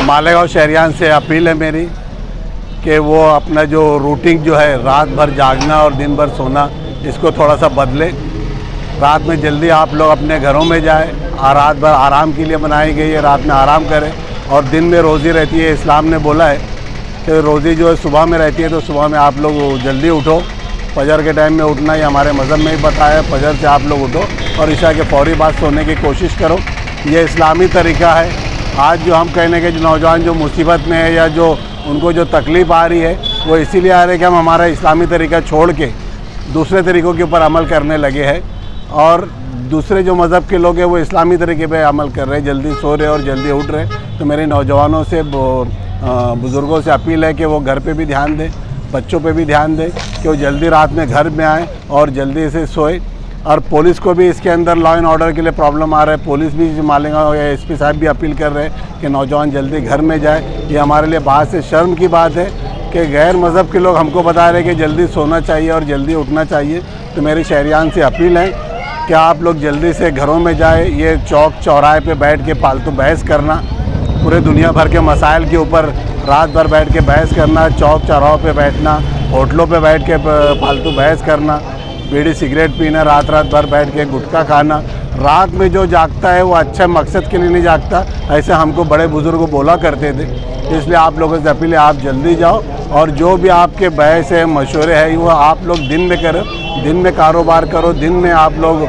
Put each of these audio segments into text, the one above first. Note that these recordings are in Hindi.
मालेगांव शहरियान से अपील है मेरी कि वो अपना जो रूटीन जो है रात भर जागना और दिन भर सोना, इसको थोड़ा सा बदले। रात में जल्दी आप लोग अपने घरों में जाएं। रात भर आराम के लिए बनाई गई है, रात में आराम करें और दिन में रोज़ी रहती है। इस्लाम ने बोला है कि रोज़ी जो है सुबह में रहती है, तो सुबह में आप लोग जल्दी उठो। फजर के टाइम में उठना ही हमारे मज़हब में ही बताया है। फजर से आप लोग उठो और इशा के फौरी बाद सोने की कोशिश करो। ये इस्लामी तरीका है। आज जो हम कहने के जो नौजवान जो मुसीबत में है या जो उनको जो तकलीफ़ आ रही है, वो इसीलिए आ रही है कि हम हमारा इस्लामी तरीका छोड़ के दूसरे तरीक़ों के ऊपर अमल करने लगे हैं। और दूसरे जो मज़हब के लोग हैं वो इस्लामी तरीके पे अमल कर रहे हैं, जल्दी सो रहे और जल्दी उठ रहे। तो मेरे नौजवानों से बुज़ुर्गों से अपील है कि वो घर पे भी ध्यान दें, बच्चों पे भी ध्यान दें कि वो जल्दी रात में घर में आएँ और जल्दी से सोए। और पुलिस को भी इसके अंदर लॉ एंड ऑर्डर के लिए प्रॉब्लम आ रहा है। पुलिस भी मालेगांव या एसपी साहब भी अपील कर रहे हैं कि नौजवान जल्दी घर में जाए। ये हमारे लिए बात से शर्म की बात है कि गैर मज़हब के लोग हमको बता रहे हैं कि जल्दी सोना चाहिए और जल्दी उठना चाहिए। तो मेरी शहरियान से अपील है कि आप लोग जल्दी से घरों में जाए। ये चौक चौराहे पे बैठ के फालतू बहस करना, पूरे दुनिया भर के मसाइल के ऊपर रात भर बैठ के बहस करना, चौक चौराहों पे बैठना, होटलों पे बैठ के फालतू बहस करना, बीड़ी सिगरेट पीना, रात भर बैठ के गुटखा खाना। रात में जो जागता है वो अच्छे मकसद के लिए नहीं जागता, ऐसे हमको बड़े बुज़ुर्ग बोला करते थे। इसलिए आप लोगों से अपील है, आप जल्दी जाओ और जो भी आपके बहस है, मशवरे हैं, वो आप लोग दिन में करो, दिन में कारोबार करो, दिन में आप लोग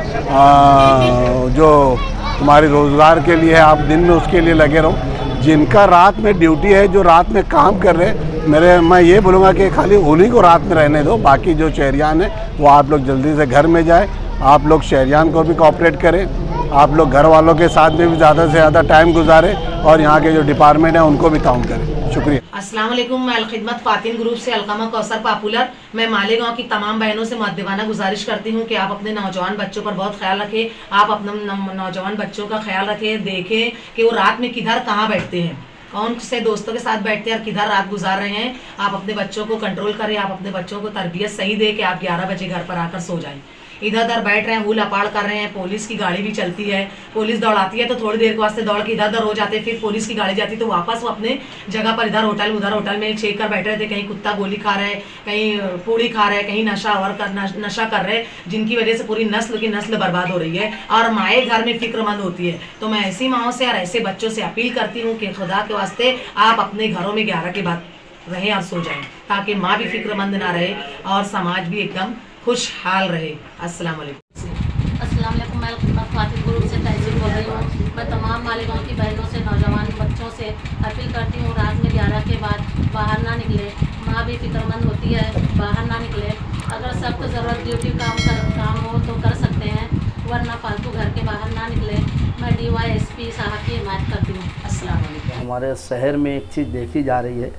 जो तुम्हारी रोज़गार के लिए है आप दिन में उसके लिए लगे रहो। जिनका रात में ड्यूटी है, जो रात में काम कर रहे हैं, मैं ये बोलूँगा कि खाली उन्हीं को रात में रहने दो। बाकी जो शहरियान है वो आप लोग जल्दी से घर में जाए। आप लोग शहरियान को भी कोऑपरेट करें, आप लोग घर वालों के साथ में भी ज़्यादा से ज़्यादा टाइम गुजारें और यहाँ के जो डिपार्टमेंट है उनको भी ताउन करें। शुक्रिया। अस्सलाम वालेकुम। मैं अलखिदमत फातिन ग्रुप से अलकामा कौसर पॉपुलर। मैं मालेगांव की तमाम बहनों से मुअद्दिबाना गुजारिश करती हूँ कि आप अपने नौजवान बच्चों पर बहुत ख्याल रखें। आप अपने नौजवान बच्चों का ख्याल रखें, देखें कि वो रात में किधर कहाँ बैठते हैं, कौन से दोस्तों के साथ बैठते हैं और किधर रात गुजार रहे हैं। आप अपने बच्चों को कंट्रोल करें, आप अपने बच्चों को तरबियत सही दे कि आप 11 बजे घर पर आकर सो जाएं। इधर उधर बैठ रहे हैं, हुल अपाड़ कर रहे हैं। पुलिस की गाड़ी भी चलती है, पुलिस दौड़ाती है तो थोड़ी देर के वास्ते दौड़ के इधर उधर हो जाते हैं, फिर पुलिस की गाड़ी जाती तो वापस वो अपने जगह पर इधर होटल में छेक कर बैठे रहते। कहीं कुत्ता गोली खा रहे हैं, कहीं पूड़ी खा रहे हैं, कहीं नशा कर रहे हैं, जिनकी वजह से पूरी नस्ल की नस्ल बर्बाद हो रही है और माए घर में फिक्रमंद होती है। तो मैं ऐसी माओं से और ऐसे बच्चों से अपील करती हूँ कि खुदा के वास्ते आप अपने घरों में 11 के बाद रहें और सो जाएं, ताकि माँ भी फिक्रमंद ना रहे और समाज भी एकदम खुशहाल रहे। अस्सलाम वालेकुम। मैं फातिन ग्रुप से तहसील बोल रही हूँ। मैं तमाम मालेगांव की बहनों से, नौजवान बच्चों से अपील करती हूँ रात में 11 के बाद बाहर ना निकले। माँ भी फिक्रमंद होती है, बाहर ना निकले। अगर सख्त ज़रूरत ड्यूटी काम हो तो कर सकते हैं, वरना फालतू घर के बाहर ना निकले। मैं DYSP साहब की हिमायत करती हूँ। अस्सलाम वालेकुम। हमारे शहर में एक चीज़ देखी जा रही है,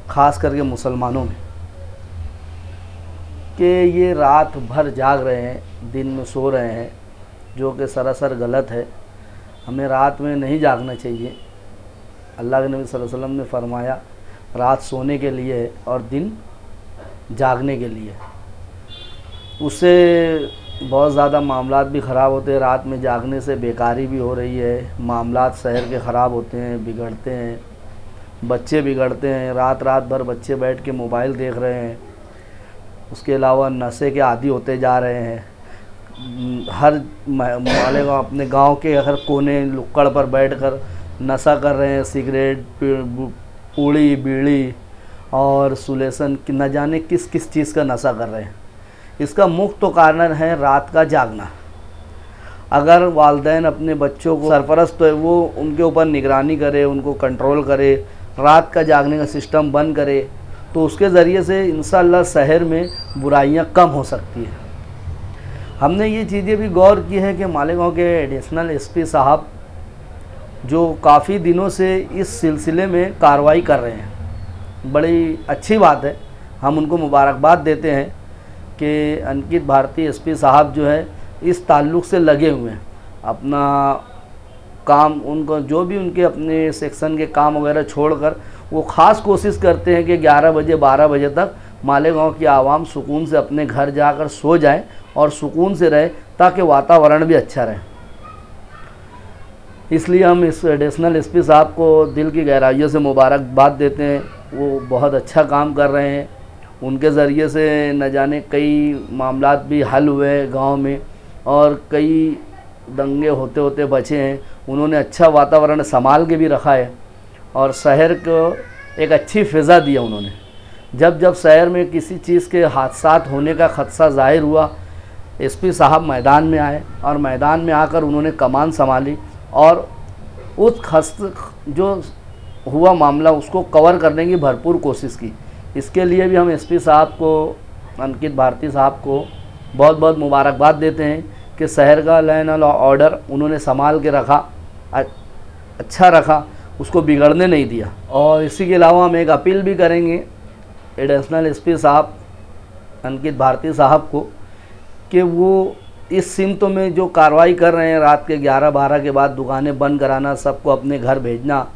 ख़ास करके मुसलमानों में, कि ये रात भर जाग रहे हैं, दिन में सो रहे हैं, जो कि सरासर गलत है। हमें रात में नहीं जागना चाहिए। अल्लाह के नबी सल्लल्लाहु अलैहि वसल्लम ने फरमाया रात सोने के लिए है और दिन जागने के लिए। उससे बहुत ज़्यादा मामलात भी ख़राब होते हैं। रात में जागने से बेकारी भी हो रही है, मामलात शहर के ख़राब होते हैं, बिगड़ते हैं, बच्चे बिगड़ते हैं। रात भर बच्चे बैठ के मोबाइल देख रहे हैं। उसके अलावा नशे के आदी होते जा रहे हैं। हर मालेगांव अपने गांव के हर कोने लुक्कड़ पर बैठकर नशा कर रहे हैं, सिगरेट, पूड़ी, बीड़ी और सुलेसन, न जाने किस किस चीज़ का नशा कर रहे हैं। इसका मुख्य तो कारण है रात का जागना। अगर वालिदैन अपने बच्चों को सरपरस्त है, वो उनके ऊपर निगरानी करे, उनको कंट्रोल करे, रात का जागने का सिस्टम बंद करे, तो उसके ज़रिए से इंशाअल्लाह शहर में बुराइयां कम हो सकती हैं। हमने ये चीज़ें भी गौर की है कि मालेगांव के एडिशनल SP साहब जो काफ़ी दिनों से इस सिलसिले में कार्रवाई कर रहे हैं, बड़ी अच्छी बात है। हम उनको मुबारकबाद देते हैं कि अंकित भारती SP साहब जो है इस ताल्लुक़ से लगे हुए हैं। अपना काम, उनको जो भी उनके अपने सेक्शन के काम वगैरह छोड़कर वो ख़ास कोशिश करते हैं कि 11 बजे 12 बजे तक मालेगांव की आवाम सुकून से अपने घर जाकर सो जाए और सुकून से रहे, ताकि वातावरण भी अच्छा रहे। इसलिए हम इस एडिशनल एसपी साहब को दिल की गहराइयों से मुबारकबाद देते हैं। वो बहुत अच्छा काम कर रहे हैं। उनके ज़रिए से न जाने कई मामलात भी हल हुए गांव में और कई दंगे होते होते बचे हैं। उन्होंने अच्छा वातावरण संभाल के भी रखा है और शहर को एक अच्छी फ़िज़ा दिया उन्होंने। जब जब शहर में किसी चीज़ के हादसात होने का ख़दशा ज़ाहिर हुआ, एसपी साहब मैदान में आए और मैदान में आकर उन्होंने कमान संभाली और उस जो हुआ मामला उसको कवर करने की भरपूर कोशिश की। इसके लिए भी हम एसपी साहब को, अंकित भारती साहब को बहुत बहुत मुबारकबाद देते हैं कि शहर का लॉ एंड ऑर्डर उन्होंने संभाल के रखा, अच्छा रखा, उसको बिगड़ने नहीं दिया। और इसी के अलावा हम एक अपील भी करेंगे एडिशनल एसपी साहब अंकित भारती साहब को कि वो इस सिमतों में जो कार्रवाई कर रहे हैं, रात के 11-12 के बाद दुकानें बंद कराना, सबको अपने घर भेजना,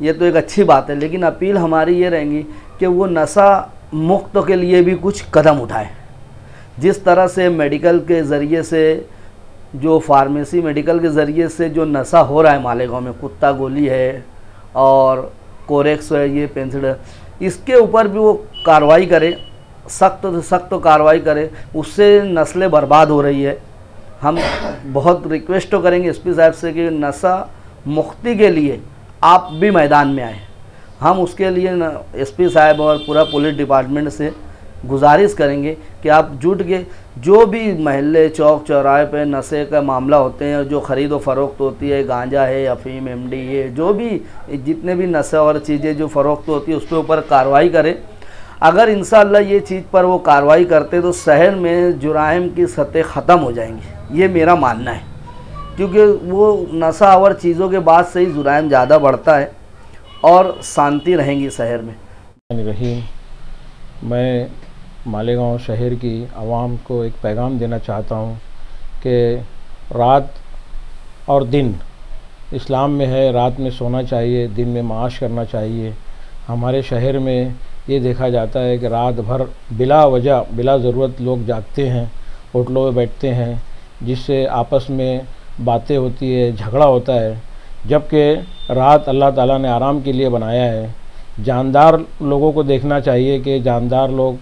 ये तो एक अच्छी बात है, लेकिन अपील हमारी ये रहेंगी कि वो नशा मुक्त के लिए भी कुछ कदम उठाएं। जिस तरह से मेडिकल के ज़रिए से, जो फार्मेसी मेडिकल के ज़रिए से जो नशा हो रहा है मालेगांव में, कुत्ता गोली है और कोरेक्स है, ये पेंसिल, इसके ऊपर भी वो कार्रवाई करे, सख्त से सख्त कार्रवाई करे। उससे नस्लें बर्बाद हो रही है। हम बहुत रिक्वेस्ट तो करेंगे एसपी साहब से कि नशा मुक्ति के लिए आप भी मैदान में आए। हम उसके लिए एसपी साहब और पूरा पुलिस डिपार्टमेंट से गुजारिश करेंगे कि आप जुट के जो भी महल्ले चौक चौराहे पे नशे का मामला होते हैं, जो ख़रीद व फ़रोख्त होती है, गांजा है, अफीम, एमडी है, जो भी जितने भी नशे और चीज़ें जो फ़रोख्त होती है, उस पर ऊपर कार्रवाई करें। अगर इंशाअल्लाह ये चीज़ पर वो कार्रवाई करते तो शहर में जुराइम की सतह ख़त्म हो जाएंगी, ये मेरा मानना है। क्योंकि वो नशा और चीज़ों के बाद से ही जुराइम ज़्यादा बढ़ता है और शांति रहेंगी शहर में। रहीम, मैं मालेगांव शहर की आवाम को एक पैगाम देना चाहता हूँ कि रात और दिन इस्लाम में है, रात में सोना चाहिए, दिन में माश करना चाहिए। हमारे शहर में ये देखा जाता है कि रात भर बिला वजह, बिला ज़रूरत लोग जागते हैं, होटलों में बैठते हैं, जिससे आपस में बातें होती है, झगड़ा होता है। जबकि रात अल्लाह ताला ने आराम के लिए बनाया है। जानदार लोगों को देखना चाहिए कि जानदार लोग,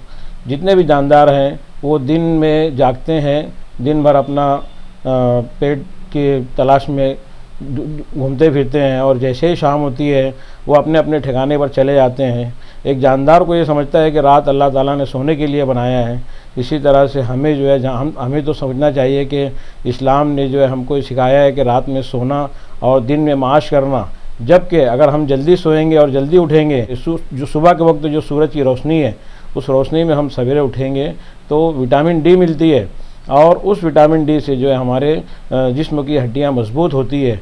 जितने भी जानदार हैं, वो दिन में जागते हैं, दिन भर अपना पेट की तलाश में घूमते फिरते हैं और जैसे ही शाम होती है वो अपने अपने ठिकाने पर चले जाते हैं। एक जानदार को ये समझता है कि रात अल्लाह ताला ने सोने के लिए बनाया है। इसी तरह से हमें जो है, हमें तो समझना चाहिए कि इस्लाम ने जो है हमको सिखाया है कि रात में सोना और दिन में माश करना। जबकि अगर हम जल्दी सोएंगे और जल्दी उठेंगे, जो सुबह के वक्त जो सूरज की रोशनी है, उस रोशनी में हम सवेरे उठेंगे तो विटामिन डी मिलती है और उस विटामिन डी से जो है हमारे जिस्म की हड्डियां मजबूत होती है।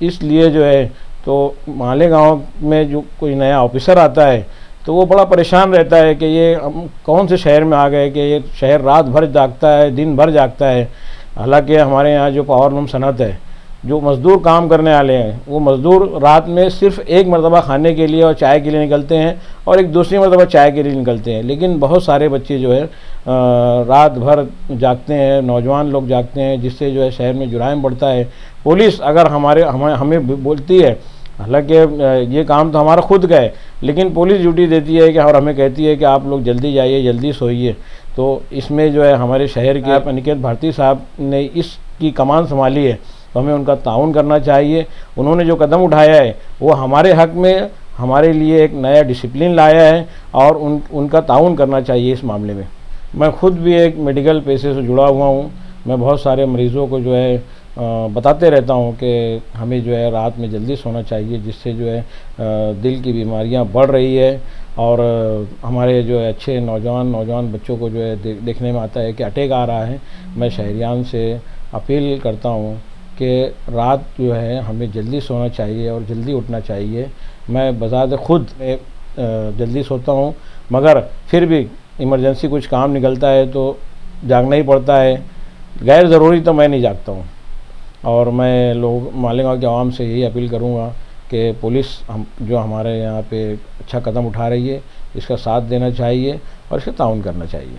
इसलिए जो है तो मालेगांव में जो कोई नया ऑफिसर आता है तो वो बड़ा परेशान रहता है कि ये हम कौन से शहर में आ गए कि ये शहर रात भर जागता है, दिन भर जागता है। हालांकि हमारे यहाँ जो पावरलूम सनत है, जो मज़दूर काम करने वाले हैं, वो मज़दूर रात में सिर्फ एक मरतबा खाने के लिए और चाय के लिए निकलते हैं और एक दूसरी मरतबा चाय के लिए निकलते हैं। लेकिन बहुत सारे बच्चे जो है रात भर जागते हैं, नौजवान लोग जागते हैं, जिससे जो है शहर में जुराइम बढ़ता है। पुलिस अगर हमें बोलती है, हालांकि ये काम तो हमारा खुद का है, लेकिन पुलिस ड्यूटी देती है कि और हमें कहती है कि आप लोग जल्दी जाइए, जल्दी सोइए। तो इसमें जो है हमारे शहर के अंकित भारती साहब ने इसकी कमान संभाली है, तो हमें उनका ताउन करना चाहिए। उन्होंने जो कदम उठाया है वो हमारे हक़ में, हमारे लिए एक नया डिसिप्लिन लाया है और उनका ताउन करना चाहिए इस मामले में। मैं खुद भी एक मेडिकल पेशे से जुड़ा हुआ हूँ। मैं बहुत सारे मरीज़ों को जो है बताते रहता हूँ कि हमें जो है रात में जल्दी सोना चाहिए, जिससे जो है दिल की बीमारियाँ बढ़ रही है और हमारे जो है अच्छे नौजवान बच्चों को जो है देखने में आता है कि अटैक आ रहा है। मैं शहरियान से अपील करता हूँ कि रात जो है हमें जल्दी सोना चाहिए और जल्दी उठना चाहिए। मैं बज़ात खुद जल्दी सोता हूँ, मगर फिर भी इमरजेंसी कुछ काम निकलता है तो जागना ही पड़ता है। गैर ज़रूरी तो मैं नहीं जागता हूँ। और मैं लोग मालेगांव के आवाम से यही अपील करूँगा कि पुलिस जो हमारे यहाँ पे अच्छा कदम उठा रही है, इसका साथ देना चाहिए और इसका ताउन करना चाहिए।